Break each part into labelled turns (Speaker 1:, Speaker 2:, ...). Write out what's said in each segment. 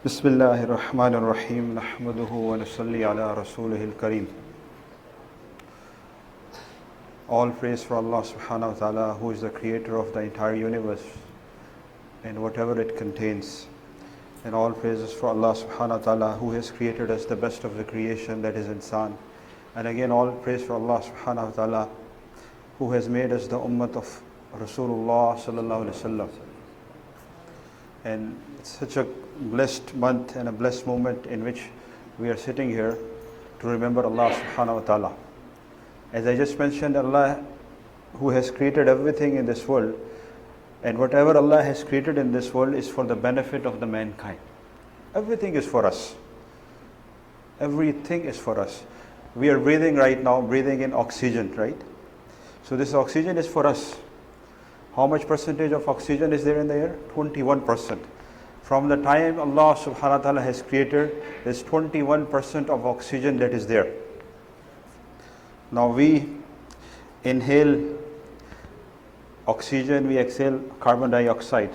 Speaker 1: Bismillahir Rahmanir Rahim. Nahmaduhu wa nusalli ala Rasulihil Kareem. All praise for Allah subhanahu wa ta'ala, who is the creator of the entire universe and whatever it contains. And all praises for Allah subhanahu wa ta'ala, who has created us the best of the creation, that is insan. And again, all praise for Allah subhanahu wa ta'ala, who has made us the ummah of Rasulullah sallallahu alaihi wasallam. And it's such a blessed month and a blessed moment in which we are sitting here to remember Allah subhanahu wa ta'ala. As I just mentioned, Allah, who has created everything in this world, and whatever Allah has created in this world is for the benefit of the mankind. Everything is for us. Everything is for us. We are breathing right now, breathing in oxygen, right? So this oxygen is for us. How much percentage of oxygen is there in the air? 21%. From the time Allah subhanahu wa ta'ala has created, there's 21% of oxygen that is there. Now we inhale oxygen, we exhale carbon dioxide.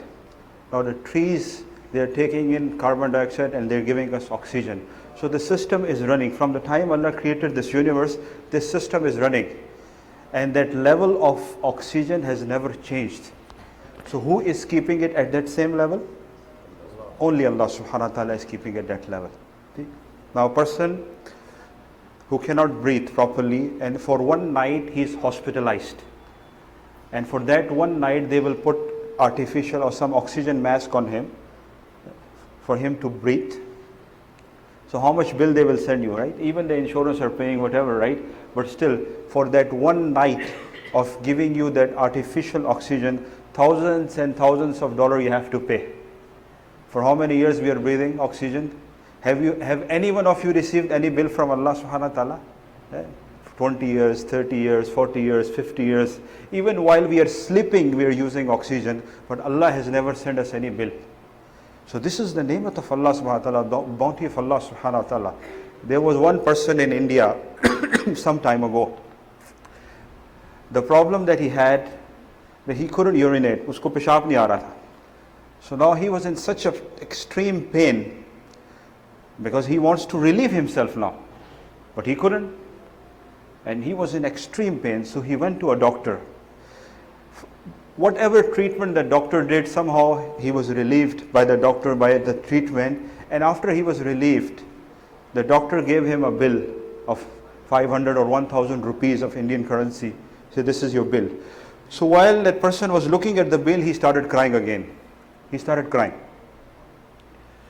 Speaker 1: Now the trees, they're taking in carbon dioxide and they're giving us oxygen. So the system is running. From the time Allah created this universe, this system is running. And that level of oxygen has never changed. So who is keeping it at that same level? Only Allah subhanahu wa ta'ala is keeping it at that level. See? Now a person who cannot breathe properly, and for one night he is hospitalized. And for that one night they will put artificial or some oxygen mask on him for him to breathe. So how much bill they will send you, right? Even the insurance are paying whatever, right? But still, for that one night of giving you that artificial oxygen, thousands and thousands of dollars you have to pay. For how many years we are breathing oxygen? Have any one of you received any bill from Allah subhanahu wa ta'ala? 20 years, 30 years, 40 years, 50 years. Even while we are sleeping, we are using oxygen, but Allah has never sent us any bill. So this is the ni'mat of Allah subhanahu wa ta'ala, the bounty of Allah subhanahu wa ta'ala. There was one person in India some time ago. The problem that he had, that he couldn't urinate. Usko peshab nahi aa raha tha. So now he was in such an extreme pain because he wants to relieve himself now. But he couldn't. And he was in extreme pain, so he went to a doctor. Whatever treatment the doctor did, somehow he was relieved by the doctor, by the treatment. And after he was relieved, the doctor gave him a bill of 500 or 1000 rupees of Indian currency. He said, this is your bill. So while that person was looking at the bill, he started crying again. He started crying.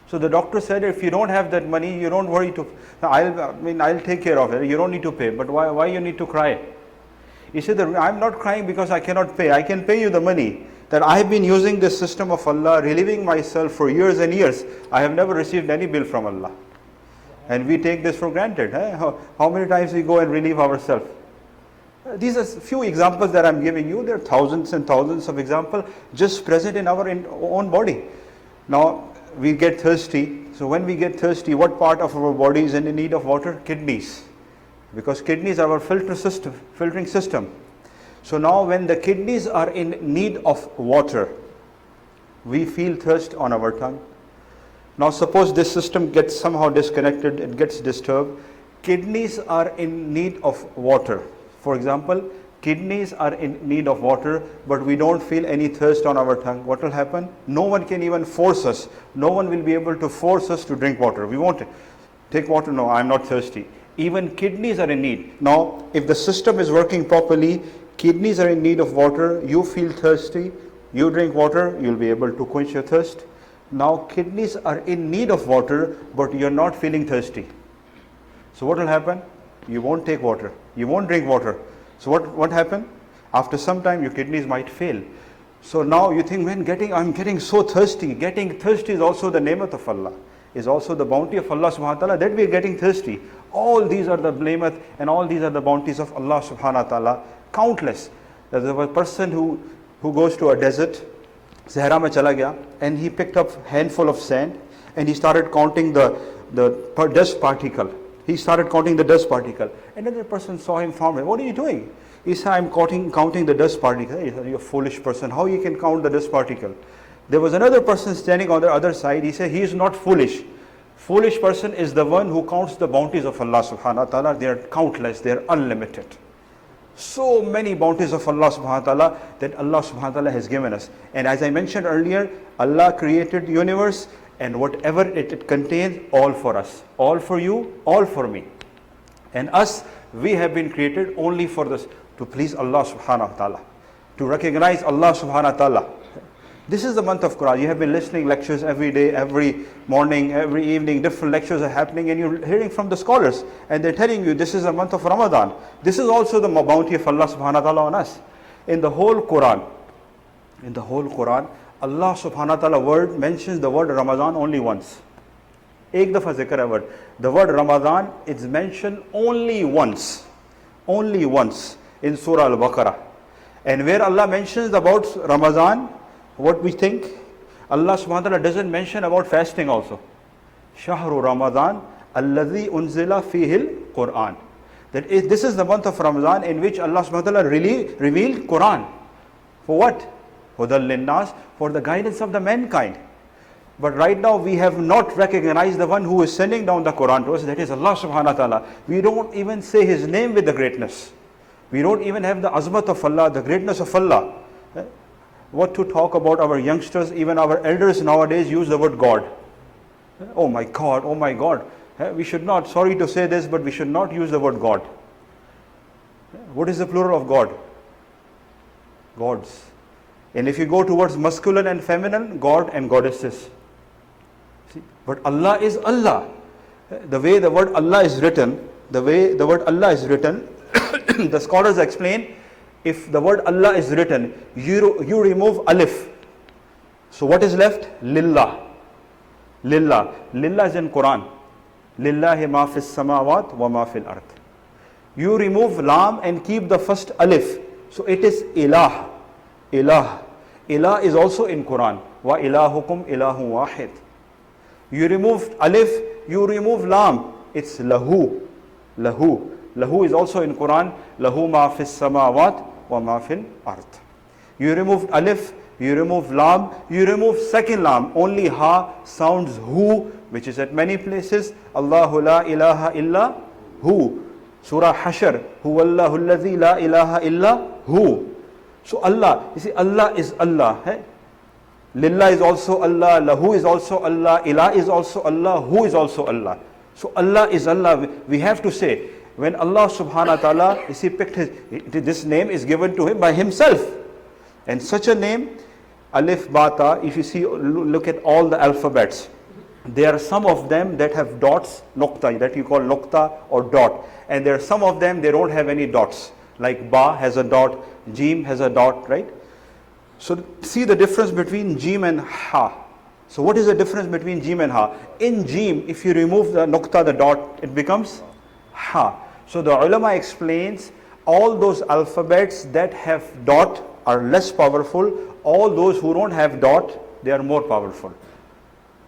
Speaker 1: So the doctor said, if you don't have that money, you don't worry to, I'll take care of it. You don't need to pay. But why you need to cry? He said, I'm not crying because I cannot pay. I can pay you the money. That I have been using this system of Allah, relieving myself for years and years. I have never received any bill from Allah. And we take this for granted. How many times we go and relieve ourselves? These are few examples that I'm giving you. There are thousands and thousands of examples just present in our own body. Now, we get thirsty. So when we get thirsty, what part of our body is in need of water? Kidneys. Because kidneys are our filtering system. So now when the kidneys are in need of water, we feel thirst on our tongue. Now suppose this system gets somehow disconnected, it gets disturbed. Kidneys are in need of water. For example, kidneys are in need of water, but we don't feel any thirst on our tongue. What will happen? No one can even force us. No one will be able to force us to drink water. We won't take water. No, I'm not thirsty. Even kidneys are in need. Now, if the system is working properly, kidneys are in need of water, you feel thirsty, you drink water, you'll be able to quench your thirst. Now, kidneys are in need of water, but you're not feeling thirsty. So what will happen? You won't take water. You won't drink water. So what happened? After some time, your kidneys might fail. So now you think, man, I'm getting so thirsty. Getting thirsty is also the ni'mat of Allah. Is also the bounty of Allah subhanahu wa ta'ala, that we are getting thirsty. All these are the ni'mat and all these are the bounties of Allah subhanahu wa ta'ala. Countless. There's a person who goes to a desert, Sahara mein chala gaya, and he picked up a handful of sand and he started counting the dust particle. He started counting the dust particle. Another person saw him from him. What are you doing? He said, I'm counting the dust particle. He said, you're a foolish person. How you can count the dust particle? There was another person standing on the other side. He said, he is not foolish. Foolish person is the one who counts the bounties of Allah subhanahu wa ta'ala. They are countless, they are unlimited. So many bounties of Allah subhanahu wa ta'ala that Allah subhanahu wa ta'ala has given us. And as I mentioned earlier, Allah created the universe and whatever it contains, all for us. All for you, all for me. And us, we have been created only for this, to please Allah subhanahu wa ta'ala, to recognize Allah subhanahu wa ta'ala. This is the month of Quran. You have been listening lectures every day, every morning, every evening, different lectures are happening and you're hearing from the scholars and they're telling you this is the month of Ramadan. This is also the bounty of Allah subhanahu wa ta'ala on us. In the whole Quran, Allah subhanahu wa ta'ala word mentions the word Ramadan only once. Ek dafa zikr hai word. The word Ramadan is mentioned only once in Surah Al-Baqarah. And where Allah mentions about Ramadan, what we think, Allah subhanahu wa ta'ala doesn't mention about fasting also. Shahru Ramadan alladhi unzila fihi al-Quran. This is the month of Ramadan in which Allah subhanahu wa ta'ala really revealed Quran. For what? Hudal linnas, for the guidance of the mankind. But right now we have not recognized the one who is sending down the Quran to us, that is Allah subhanahu wa ta'ala. We don't even say his name with the greatness. We don't even have the azmat of Allah, the greatness of Allah. What to talk about our youngsters, even our elders nowadays use the word God. Oh my God, oh my God. We should not, sorry to say this, but we should not use the word God. What is the plural of God? Gods. And if you go towards masculine and feminine, God and goddesses. See? But Allah is Allah. The way the word Allah is written, the scholars explain, if the word Allah is written, you remove alif. So what is left? Lillah. Lillah. Lillah is in Quran. Lillahi ma fis samawat wa ma fil ard. You remove lam and keep the first alif. So it is ilah. Ilah. Ilah is also in Quran. Wa ilahukum ilahun wahid. You remove alif, you remove lam. It's lahu. Lahu. Lahu is also in Quran. Lahu ma fis samawat wa ma fil ard. You remove alif, you remove lam, you remove second lam. Only ha sounds hu, which is at many places. Allahu la ilaha illa hu. Surah Hashr. Huwallahu alladhi la ilaha illa hu. So Allah, you see, Allah is Allah. Lillah is also Allah, Lahu is also Allah, Ilah is also Allah, Hu is also Allah. So Allah is Allah. We have to say, when Allah subhanahu wa ta'ala, you see, picked this name is given to him by himself. And such a name, Alif, Bata, if you see, look at all the alphabets. There are some of them that have dots, nokta, that you call nokta or dot. And there are some of them, they don't have any dots. Like Ba has a dot, Jim has a dot, right? So see the difference between Jim and Ha. So what is the difference between Jim and Ha? In Jim, if you remove the nokta, the dot, it becomes Ha. So the ulama explains all those alphabets that have dot are less powerful. All those who don't have dot, they are more powerful.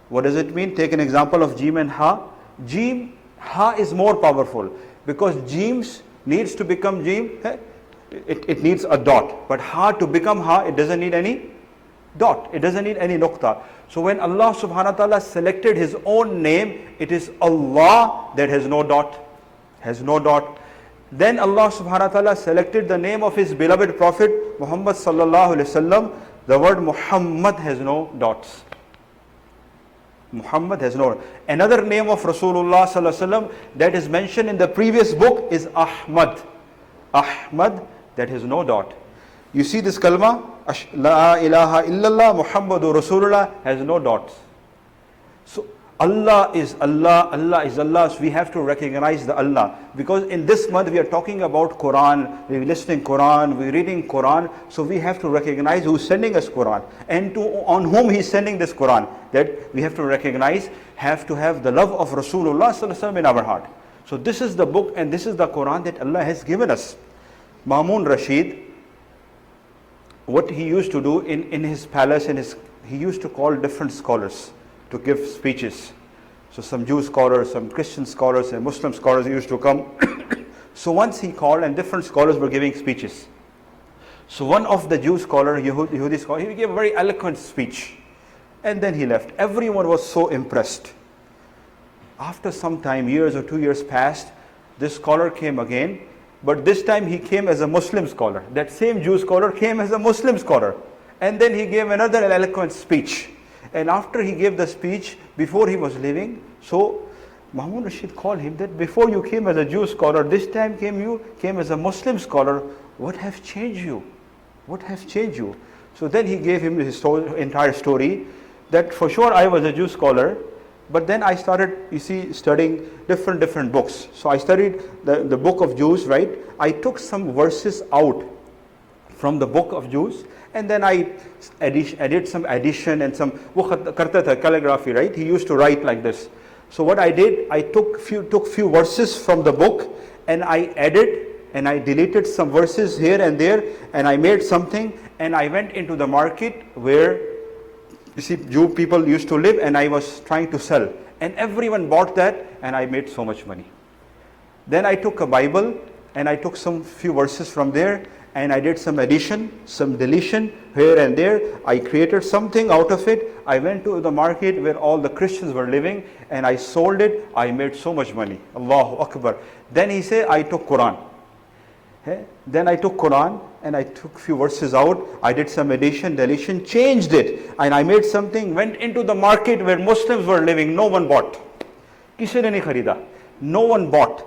Speaker 1: What does it mean? Take an example of Jim and Ha. Jim, Ha is more powerful because Jim's needs to become Jim, it needs a dot. But Ha to become Ha, it doesn't need any dot. It doesn't need any nukta. So when Allah subhanahu wa ta'ala selected his own name, it is Allah that has no dot. Has no dot. Then Allah subhanahu wa ta'ala selected the name of his beloved Prophet Muhammad sallallahu alaihi wasallam. The word Muhammad has no dots. Muhammad has no. Another name of Rasulullah sallallahu alaihi wasallam that is mentioned in the previous book is Ahmad. Ahmad, that has no dot. You see this kalma, La ilaha illallah Muhammadur Rasulullah, has no dots. So Allah is Allah, Allah is Allah. So we have to recognize the Allah. Because in this month we are talking about Quran, we're listening Quran, we're reading Quran. So we have to recognize who's sending us Quran and on whom he's sending this Quran. That we have to recognize, have to have the love of Rasulullah sallallahu alaihi wasallam in our heart. So this is the book and this is the Quran that Allah has given us. Mamun Rashid, what he used to do in his palace, he used to call different scholars to give speeches. So some Jew scholars, some Christian scholars and Muslim scholars used to come. So once he called and different scholars were giving speeches. So one of the Jew scholar, Yehudi scholar, he gave a very eloquent speech. And then he left. Everyone was so impressed. After some time, years or 2 years passed, this scholar came again, but this time he came as a Muslim scholar. That same Jew scholar came as a Muslim scholar. And then he gave another eloquent speech. And after he gave the speech, before he was leaving, so Mahmoud Rashid called him that before you came as a Jew scholar, this time you came as a Muslim scholar. What has changed you? What has changed you? So then he gave him his entire story, that for sure I was a Jew scholar, but then I started, studying different books. So I studied the book of Jews, right? I took some verses out from the book of Jews, and then I added some addition and some calligraphy, right? He used to write like this. So what I did, I took few verses from the book, and I added and I deleted some verses here and there, and I made something, and I went into the market where Jew people used to live, and I was trying to sell, and everyone bought that, and I made so much money. Then I took a Bible, and I took some few verses from there, and I did some addition, some deletion here and there. I created something out of it. I went to the market where all the Christians were living, and I sold it. I made so much money. Allahu Akbar. Then he said, I took Quran. Then I took Quran, and I took few verses out. I did some addition, deletion, changed it, and I made something, went into the market where Muslims were living. No one bought. Kisi ne nahi kharida. No one bought.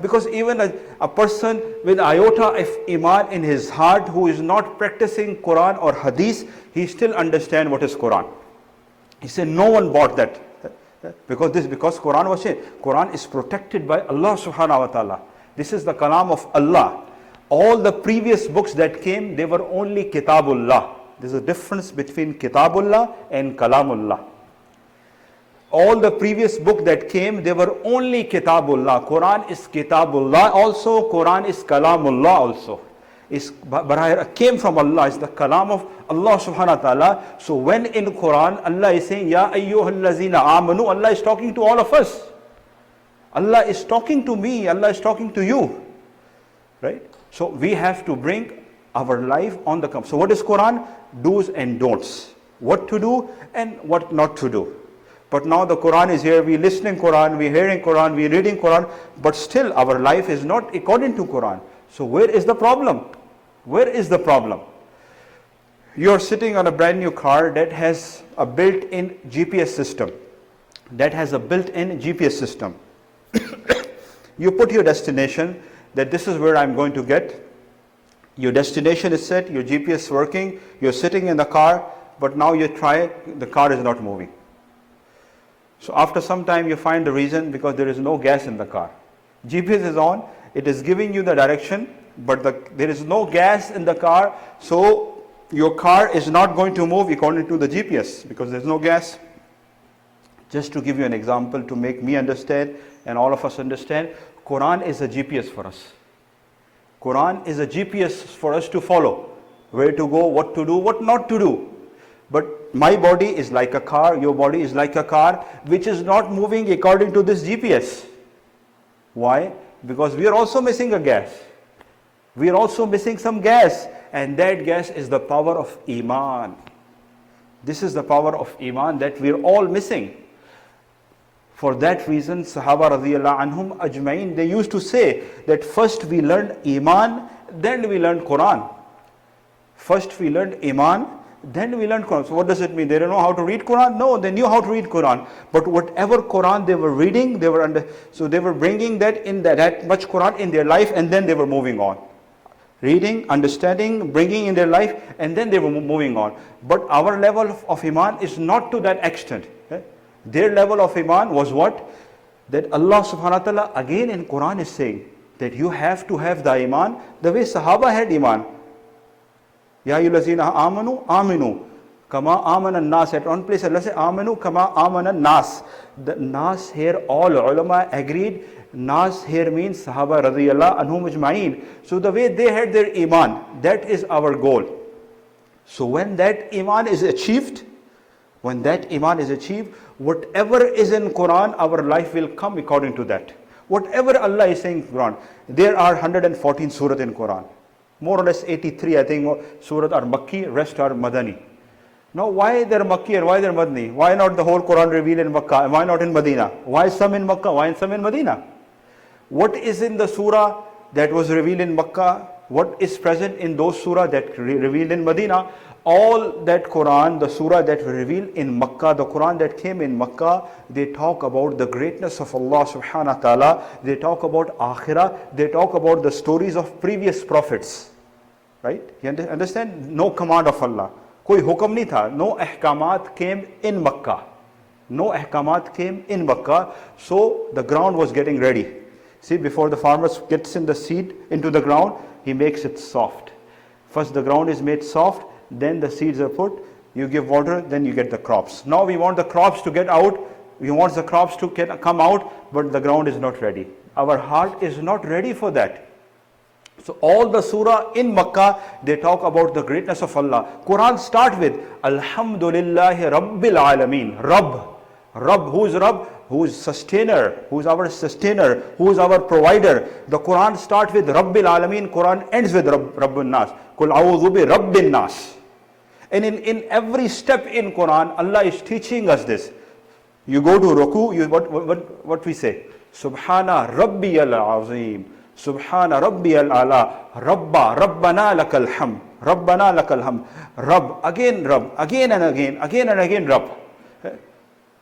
Speaker 1: Because even a person with iota of iman in his heart who is not practicing Quran or Hadith, he still understands what is Quran. He said no one bought that. Because Quran was saying, Quran is protected by Allah subhanahu wa ta'ala. This is the kalam of Allah. All the previous books that came, they were only Kitabullah. There's a difference between Kitabullah and Kalamullah. All the previous book that came, they were only Kitabullah. Quran is Kitabullah also, Quran is Kalamullah also. It came from Allah, it's the kalam of Allah subhanahu wa ta'ala. So when in Quran, Allah is saying, Ya ayyuhallazina amanu, Allah is talking to all of us. Allah is talking to me, Allah is talking to you. Right? So we have to bring our life on the come. So what is Quran? Do's and don'ts. What to do and what not to do. But now the Quran is here, we listening Quran, we hearing Quran, we reading Quran, but still our life is not according to Quran. So where is the problem? Where is the problem? You are sitting on a brand new car that has a built-in GPS system. You put your destination, that this is where I'm going to get. Your destination is set, your GPS is working, you're sitting in the car, but now you try, the car is not moving. So after some time you find the reason, because there is no gas in the car. GPS is on, it is giving you the direction, but there is no gas in the car, so your car is not going to move according to the GPS because there is no gas. Just to give you an example to make me understand and all of us understand, Quran is a GPS for us. Quran is a GPS for us to follow. Where to go, what to do, what not to do. But my body is like a car, your body is like a car, which is not moving according to this GPS. Why? Because we are also missing a gas. We are also missing some gas. And that gas is the power of Iman. This is the power of Iman that we are all missing. For that reason, Sahaba radiyallahu anhum ajmain, they used to say that first we learned Iman, then we learned Quran. First we learned Iman, then we learned Quran. So what does it mean? They don't know how to read Quran? No, they knew how to read Quran. But whatever Quran they were reading, they were bringing that much Quran in their life, and then they were moving on. Reading, understanding, bringing in their life, and then they were moving on. But our level of Iman is not to that extent. Their level of Iman was what? That Allah subhanahu wa ta'ala again in Quran is saying that you have to have the Iman the way Sahaba had Iman. Ya ayyuhallazina amanu, aminu. Kama amana nas. At one place Allah said, amanu kama amana nas. The nas here, all ulama agreed. Nas here means Sahaba radiyallahu anhum ajma'in. So the way they had their Iman, that is our goal. So when that Iman is achieved, whatever is in Quran, our life will come according to that. Whatever Allah is saying in Quran, there are 114 surah in Quran. More or less 83, I think, surah are Makki, rest are Madani. Now, why they're Makki and why they're Madni? Why not the whole Quran revealed in Makkah and why not in Medina? Why some in Makkah? Why some in Medina? What is in the surah that was revealed in Makkah? What is present in those surah that revealed in Medina? All that Quran, the surah that were revealed in Makkah, the Quran that came in Makkah, they talk about the greatness of Allah subhanahu wa ta'ala. They talk about Akhirah. They talk about the stories of previous prophets. Right? You understand? No command of Allah. कोई हुक्म नहीं था. No ahkamat came in Makkah. No ahkamat came in Makkah. So the ground was getting ready. See, before the farmer gets in the seed into the ground, he makes it soft. First the ground is made soft, then the seeds are put, you give water, then you get the crops. Now we want the crops to get out, we want the crops to come out, but the ground is not ready. Our heart is not ready for that. So all the surah in Makkah, they talk about the greatness of Allah. Quran start with Alhamdulillahi Rabbil Alameen. Rabb, who is Rabb? Who is sustainer? Who is our sustainer? Who is our provider? The Quran starts with Rabbil Alameen. Quran ends with Rabbun Nas. Kul a'udhu bi Rabbin Nas. And in every step in Quran, Allah is teaching us this. You go to Ruku, what we say? Subhana Rabbiyal Azim. Subhana Rabbiyal Ala. Rabbana lakal ham. Rabbana lakal ham. Rabb, again and again Rabb.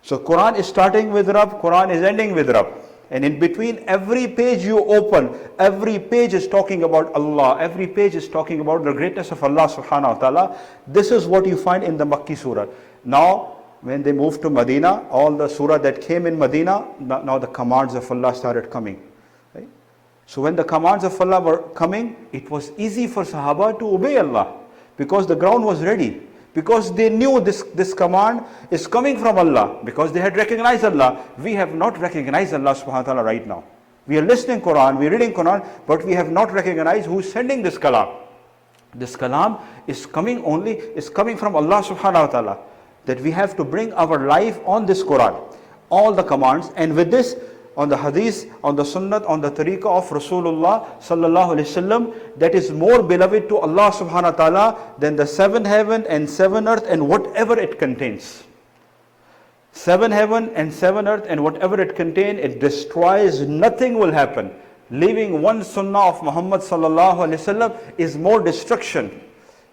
Speaker 1: So Quran is starting with Rabb, Quran is ending with Rabb. And in between every page you open, every page is talking about Allah. Every page is talking about the greatness of Allah subhanahu wa ta'ala. This is what you find in the Makki surah. Now, when they moved to Medina, all the surah that came in Medina, now the commands of Allah started coming. Right? So when the commands of Allah were coming, it was easy for Sahaba to obey Allah because the ground was ready. Because they knew this command is coming from Allah. Because they had recognized Allah. We have not recognized Allah subhanahu wa ta'ala right now. We are listening Quran, we are reading Quran, but we have not recognized who is sending this kalam. This kalam is coming from Allah subhanahu wa ta'ala. That we have to bring our life on this Quran. All the commands, and with this, on the hadith, on the sunnah, on the tariqah of Rasulullah sallallahu alaihi wasallam, that is more beloved to Allah subhanahu wa ta'ala than the 7 heaven and 7 earth and whatever it contains. 7 heaven and 7 earth and whatever it contains, it destroys, nothing will happen. Leaving one sunnah of Muhammad sallallahu alaihi wasallam is more destruction.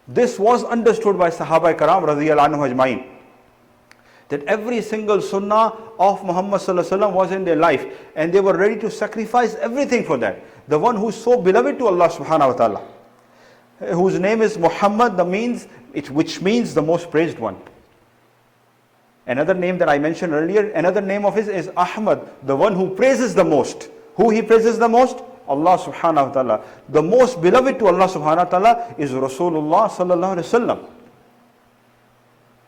Speaker 1: This was understood by Sahaba Karam radiyallahu anhu ajmain. That every single sunnah of Muhammad sallallahu alaihi wasallam was in their life, and they were ready to sacrifice everything for that. The one who is so beloved to Allah subhanahu wa ta'ala, whose name is Muhammad, which means the most praised one. Another name that I mentioned earlier, another name of his is Ahmad, the one who praises the most. Who he praises the most? Allah subhanahu wa ta'ala. The most beloved to Allah subhanahu wa ta'ala is Rasulullah sallallahu alaihi wasallam.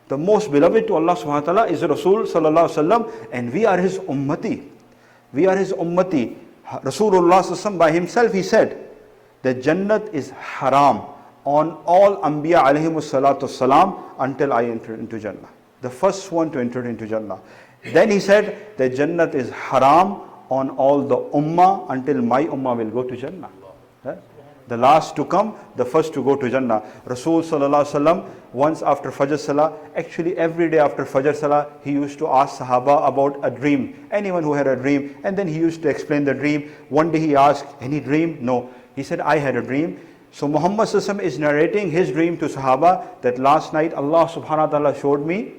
Speaker 1: The most beloved to Allah subhanahu wa ta'ala is Rasul sallallahu alaihi wasallam, and we are his ummati. We are his ummati. Rasulullah sallallahu alaihi wasallam by himself, he said that Jannat is haram on all Anbiya alayhimu salatu salam until I enter into Jannah. The first one to enter into Jannah. Then he said that Jannat is haram on all the ummah until my ummah will go to Jannah. Right? The last to come, the first to go to Jannah. Rasul sallallahu alaihi wasallam, once after Fajr Salah, actually every day after Fajr Salah, he used to ask Sahaba about a dream. Anyone who had a dream, and then he used to explain the dream. One day he asked, any dream? No. He said, I had a dream. So Muhammad sallallahu alaihi wasallam is narrating his dream to Sahaba that last night Allah subhanahu wa ta'ala showed me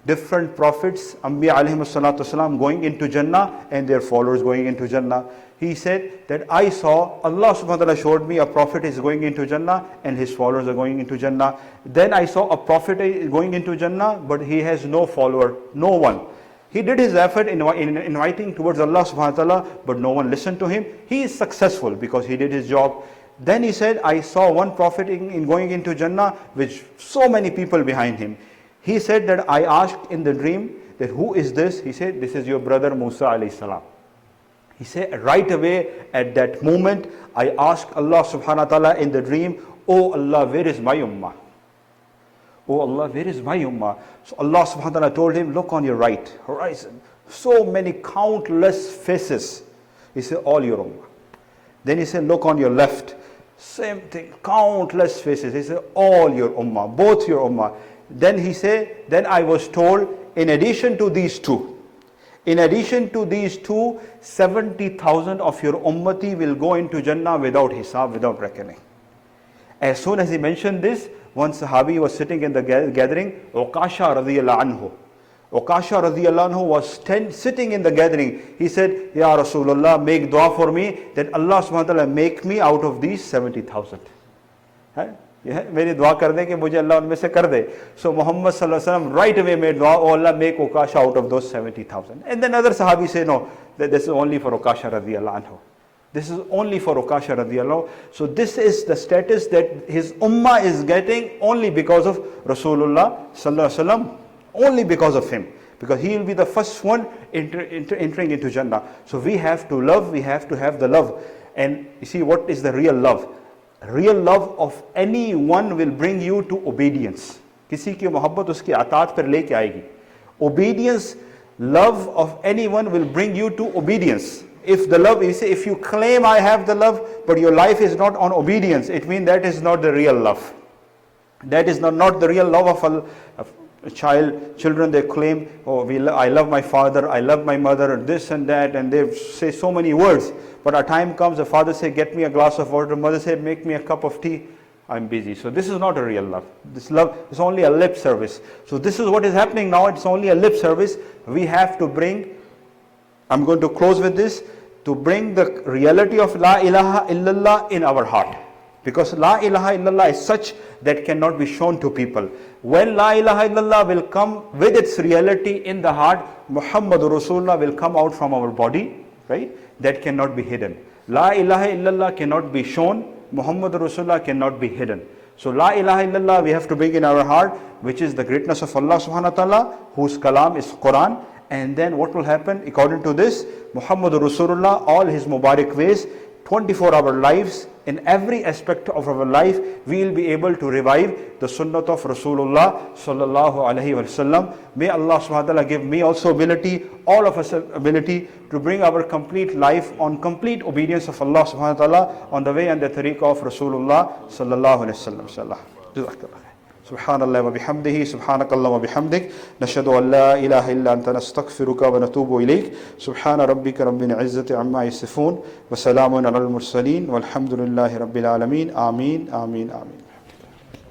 Speaker 1: different prophets, Anbiya alayhimu salatu wasalam, going into Jannah and their followers going into Jannah. He said that I saw, Allah subhanahu wa ta'ala showed me a prophet is going into Jannah and his followers are going into Jannah. Then I saw a prophet going into Jannah, but he has no follower, no one. He did his effort in inviting towards Allah subhanahu wa ta'ala, but no one listened to him. He is successful because he did his job. Then he said, I saw one prophet in going into Jannah with so many people behind him. He said that I asked in the dream that who is this? He said, this is your brother Musa alayhi salam. He said right away at that moment, I asked Allah subhanahu wa ta'ala in the dream, oh Allah, where is my ummah? Oh Allah, where is my ummah? So Allah subhanahu wa ta'ala told him, look on your right horizon. So many countless faces. He said, all your ummah. Then he said, look on your left. Same thing, countless faces. He said, all your ummah, both your ummah. Then he said, then I was told, in addition to these two, 70,000 of your ummati will go into Jannah without hisab, without reckoning. As soon as he mentioned this, one Sahabi was sitting in the gathering, Uqasha radiyallahu anhu. Uqasha radiyallahu anhu was sitting in the gathering. He said, Ya Rasulullah, make dua for me that Allah subhanahu wa ta'ala make me out of these 70,000. मेरी दुआ कर दे कि मुझे अल्लाह उनमें से कर दे. So Muhammad sallallahu alaihi wasallam right away made dua, oh Allah, make Uqasha out of those 70,000. And then other Sahabi say, no, that this is only for Uqasha radiyallahu anhu. This is only for Uqasha radiyallahu. So this is the status that his ummah is getting only because of Rasulullah sallallahu alaihi wasallam, only because of him. Because he will be the first one entering into Jannah. So we have to love, we have to have the love. And you see, what is the real love? Real love of anyone will bring you to obedience. किसी की मोहब्बत उसकी अताअत पर लेके आएगी. Obedience, love of anyone will bring you to obedience. If the love, you say, if you claim I have the love, but your life is not on obedience, it means that is not the real love. That is not the real love of a child. Children, they claim, oh, I love my father, I love my mother, and this and that, and they say so many words. But a time comes, the father say, get me a glass of water. Mother say, make me a cup of tea. I'm busy. So this is not a real love. This love is only a lip service. So this is what is happening now. It's only a lip service. We have to bring, I'm going to close with this, to bring the reality of La ilaha illallah in our heart. Because La ilaha illallah is such that cannot be shown to people. When La ilaha illallah will come with its reality in the heart, Muhammadur Rasulullah will come out from our body, right? That cannot be hidden. La ilaha illallah cannot be shown. Muhammadur Rasulullah cannot be hidden. So La ilaha illallah we have to bring in our heart, which is the greatness of Allah subhanahu wa ta'ala, whose kalam is Quran. And then what will happen according to this? Muhammadur Rasulullah, all his Mubarak ways, 24-hour lives, in every aspect of our life, we will be able to revive the sunnat of Rasulullah sallallahu alaihi wasallam. May Allah subhanahu wa ta'ala give me also ability, all of us ability, to bring our complete life on complete obedience of Allah subhanahu wa ta'ala on the way and the tariqah of Rasulullah sallallahu alaihi wasallam. Jazakallah. سبحان الله وبحمده سبحانك اللهم وبحمدك نشهد أن لا إله إلا أنت نستغفرك ونتوب إليك سبحان ربك رب العزة عما يصفون وسلام على المرسلين والحمد لله رب العالمين آمين آمين آمين